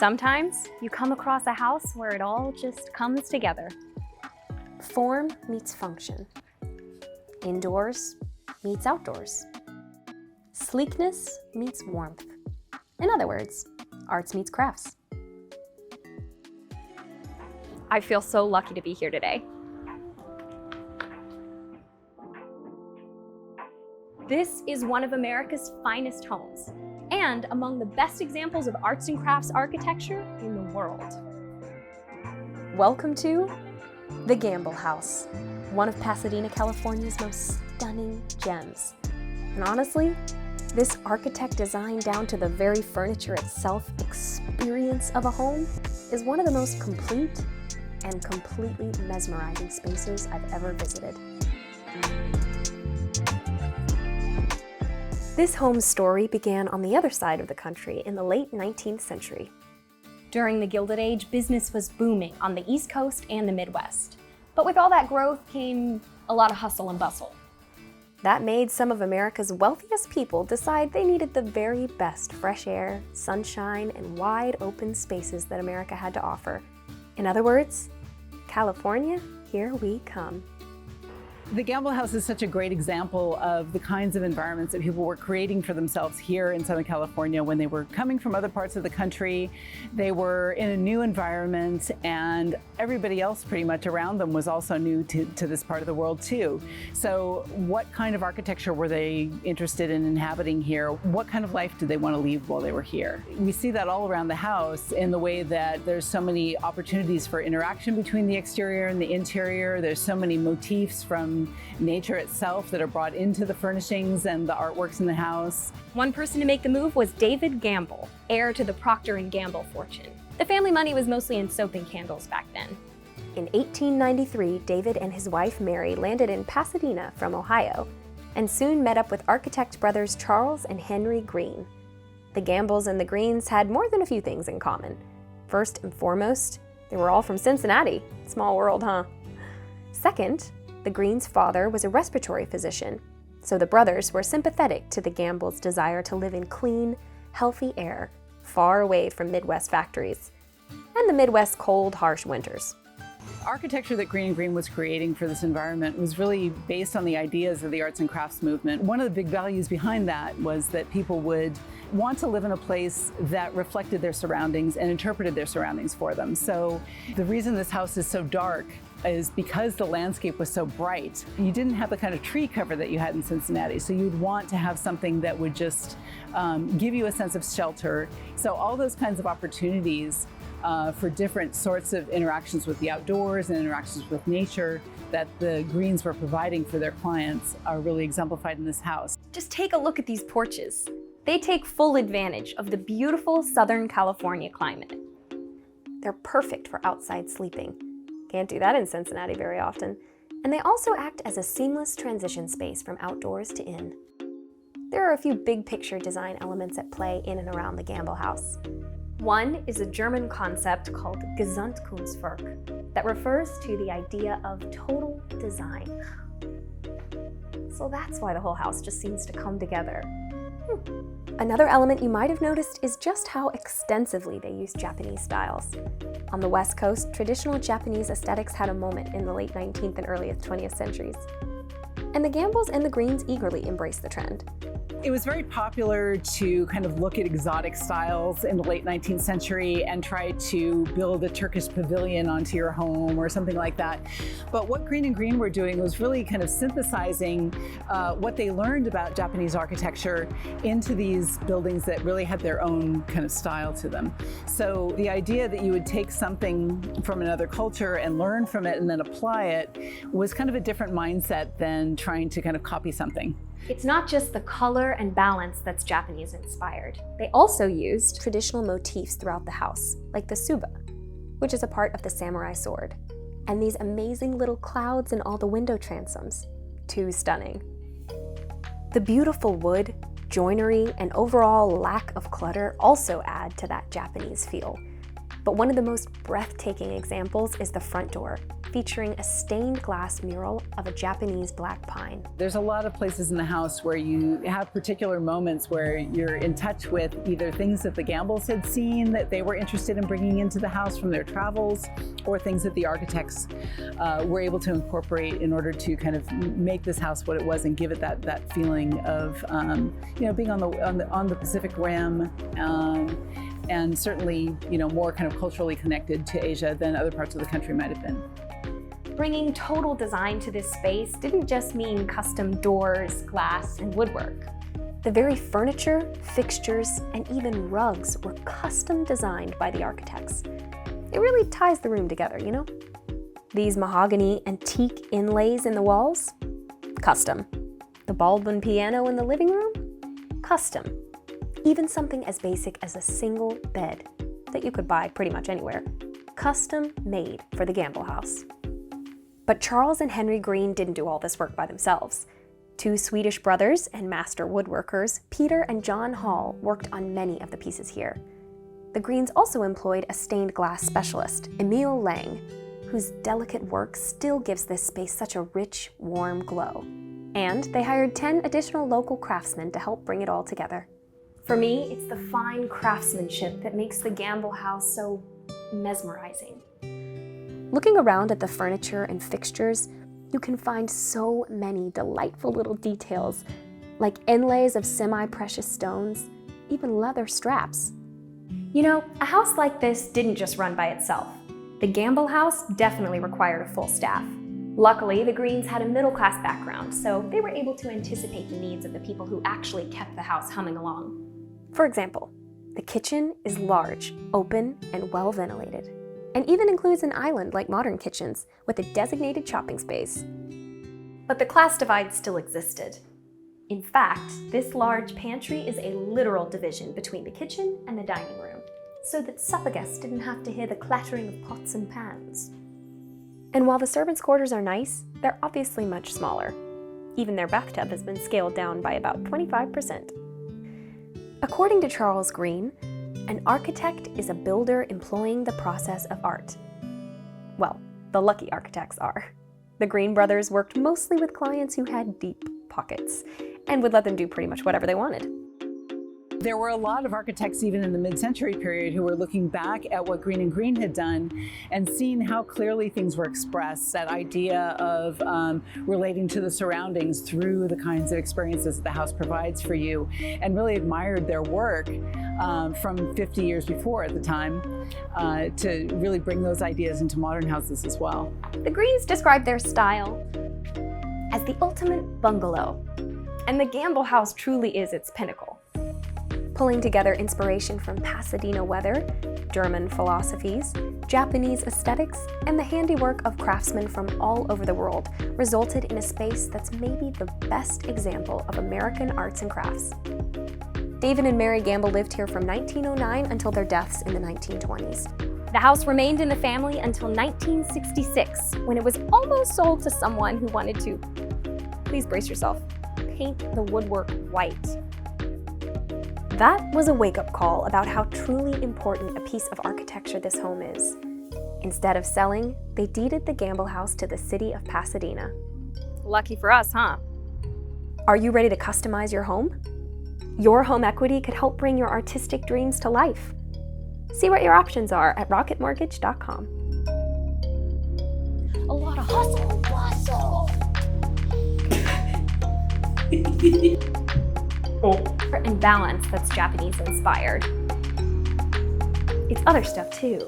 Sometimes you come across a house where it all just comes together. Form meets function. Indoors meets outdoors. Sleekness meets warmth. In other words, arts meets crafts. I feel so lucky to be here today. This is one of America's finest homes, and among the best examples of arts and crafts architecture in the world. Welcome to the Gamble House, one of Pasadena, California's most stunning gems. And honestly, this architect design down to the very furniture itself experience of a home is one of the most complete and completely mesmerizing spaces I've ever visited. This home's story began on the other side of the country in the late 19th century. During the Gilded Age, business was booming on the East Coast and the Midwest. But with all that growth came a lot of hustle and bustle. That made some of America's wealthiest people decide they needed the very best fresh air, sunshine, and wide open spaces that America had to offer. In other words, California, here we come. The Gamble House is such a great example of the kinds of environments that people were creating for themselves here in Southern California when they were coming from other parts of the country. They were in a new environment, and everybody else pretty much around them was also new to this part of the world too. So what kind of architecture were they interested in inhabiting here? What kind of life did they want to lead while they were here? We see that all around the house in the way that there's so many opportunities for interaction between the exterior and the interior. There's so many motifs from nature itself that are brought into the furnishings and the artworks in the house. One person to make the move was David Gamble, heir to the Procter & Gamble fortune. The family money was mostly in soap and candles back then. In 1893, David and his wife Mary landed in Pasadena from Ohio and soon met up with architect brothers Charles and Henry Green. The Gambles and the Greens had more than a few things in common. First and foremost, they were all from Cincinnati. Small world, huh? Second, the Greens' father was a respiratory physician, so the brothers were sympathetic to the Gambles' desire to live in clean, healthy air, far away from Midwest factories, and the Midwest cold, harsh winters. Architecture that Green & Green was creating for this environment was really based on the ideas of the arts and crafts movement. One of the big values behind that was that people would want to live in a place that reflected their surroundings and interpreted their surroundings for them. So the reason this house is so dark is because the landscape was so bright. You didn't have the kind of tree cover that you had in Cincinnati, so you'd want to have something that would just give you a sense of shelter. So all those kinds of opportunities for different sorts of interactions with the outdoors and interactions with nature that the Greens were providing for their clients are really exemplified in this house. Just take a look at these porches. They take full advantage of the beautiful Southern California climate. They're perfect for outside sleeping. Can't do that in Cincinnati very often. And they also act as a seamless transition space from outdoors to in. There are a few big picture design elements at play in and around the Gamble House. One is a German concept called Gesamtkunstwerk that refers to the idea of total design. So that's why the whole house just seems to come together. Another element you might have noticed is just how extensively they use Japanese styles. On the West Coast, traditional Japanese aesthetics had a moment in the late 19th and early 20th centuries. And the Gambles and the Greens eagerly embraced the trend. It was very popular to kind of look at exotic styles in the late 19th century and try to build a Turkish pavilion onto your home or something like that. But what Green & Green were doing was really kind of synthesizing what they learned about Japanese architecture into these buildings that really had their own kind of style to them. So the idea that you would take something from another culture and learn from it and then apply it was kind of a different mindset than trying to kind of copy something. It's not just the color and balance that's Japanese inspired. They also used traditional motifs throughout the house, like the tsuba, which is a part of the samurai sword, and these amazing little clouds in all the window transoms. Too stunning. The beautiful wood, joinery, and overall lack of clutter also add to that Japanese feel. But one of the most breathtaking examples is the front door, featuring a stained glass mural of a Japanese black pine. There's a lot of places in the house where you have particular moments where you're in touch with either things that the Gambles had seen that they were interested in bringing into the house from their travels, or things that the architects were able to incorporate in order to kind of make this house what it was and give it that feeling of being on the Pacific Rim, and certainly more kind of culturally connected to Asia than other parts of the country might have been. Bringing total design to this space didn't just mean custom doors, glass, and woodwork. The very furniture, fixtures, and even rugs were custom designed by the architects. It really ties the room together, you know? These mahogany antique inlays in the walls? Custom. The Baldwin piano in the living room? Custom. Even something as basic as a single bed that you could buy pretty much anywhere. Custom made for the Gamble house. But Charles and Henry Green didn't do all this work by themselves. Two Swedish brothers and master woodworkers, Peter and John Hall, worked on many of the pieces here. The Greens also employed a stained glass specialist, Emil Lang, whose delicate work still gives this space such a rich, warm glow. And they hired 10 additional local craftsmen to help bring it all together. For me, it's the fine craftsmanship that makes the Gamble house so mesmerizing. Looking around at the furniture and fixtures, you can find so many delightful little details, like inlays of semi-precious stones, even leather straps. You know, a house like this didn't just run by itself. The Gamble house definitely required a full staff. Luckily, the Greens had a middle-class background, so they were able to anticipate the needs of the people who actually kept the house humming along. For example, the kitchen is large, open, and well ventilated, and even includes an island like modern kitchens with a designated shopping space. But the class divide still existed. In fact, this large pantry is a literal division between the kitchen and the dining room, so that supper guests didn't have to hear the clattering of pots and pans. And while the servants' quarters are nice, they're obviously much smaller. Even their bathtub has been scaled down by about 25%. According to Charles Green, an architect is a builder employing the process of art. Well, the lucky architects are. The Green brothers worked mostly with clients who had deep pockets and would let them do pretty much whatever they wanted. There were a lot of architects even in the mid-century period who were looking back at what Green and Green had done and seeing how clearly things were expressed, that idea of relating to the surroundings through the kinds of experiences that the house provides for you, and really admired their work from 50 years before at the time to really bring those ideas into modern houses as well. The Greens described their style as the ultimate bungalow, and the Gamble house truly is its pinnacle. Pulling together inspiration from Pasadena weather, German philosophies, Japanese aesthetics, and the handiwork of craftsmen from all over the world resulted in a space that's maybe the best example of American arts and crafts. David and Mary Gamble lived here from 1909 until their deaths in the 1920s. The house remained in the family until 1966, when it was almost sold to someone who wanted to, please brace yourself, paint the woodwork white. That was a wake-up call about how truly important a piece of architecture this home is. Instead of selling, they deeded the Gamble house to the city of Pasadena. Lucky for us, huh? Are you ready to customize your home? Your home equity could help bring your artistic dreams to life. See what your options are at rocketmortgage.com. A lot of hustle and bustle. And balance that's Japanese inspired. It's other stuff too.